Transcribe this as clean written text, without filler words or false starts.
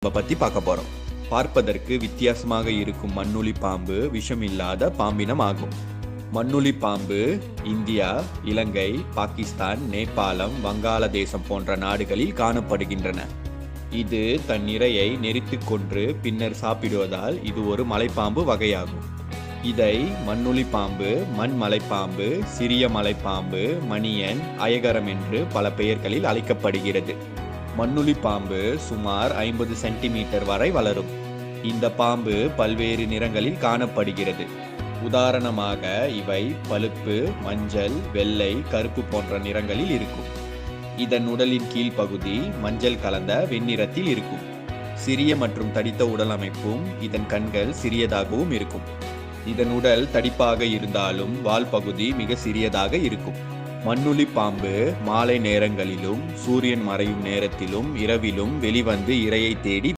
பத்தி பார்க்க போறோம். பார்ப்பதற்கு வித்தியாசமாக இருக்கும் மண்ணுளி பாம்பு விஷமில்லாத பாம்பினம் ஆகும். மண்ணுளி பாம்பு இந்தியா, இலங்கை, பாகிஸ்தான், நேபாளம், வங்காளதேசம் போன்ற நாடுகளில் காணப்படுகின்றன. இது தன் இரையை நெரித்துக் கொன்று பின்னர் சாப்பிடுவதால் இது ஒரு மலைப்பாம்பு வகையாகும். இதை மண்ணுளி பாம்பு, மண் மலைப்பாம்பு, சிறிய மலைப்பாம்பு, மணியன், அயகரம் என்று பல பெயர்களில் அழைக்கப்படுகிறது. மண்ணுளி பாம்பு சுமார் 50 சென்டிமீட்டர் வரை வளரும். இந்த பாம்பு பல்வேறு நிறங்களில் காணப்படுகிறது. உதாரணமாக இவை பழுப்பு, மஞ்சள், வெள்ளை, கருப்பு போன்ற நிறங்களில் இருக்கும். இதன் உடலின் கீழ்ப்பகுதி மஞ்சள் கலந்த வெண்ணிறத்தில் இருக்கும். சிறிய மற்றும் தடித்த உடல் அமைப்பும் இதன் கண்கள் சிறியதாகவும் இருக்கும். இதன் உடல் தடிப்பாக இருந்தாலும் வால் பகுதி மிக சிறியதாக இருக்கும். மண்ணுளி பாம்பு மாலை நேரங்களிலும் சூரியன் மறையும் நேரத்திலும் இரவிலும் வெளிவந்து இரையை தேடி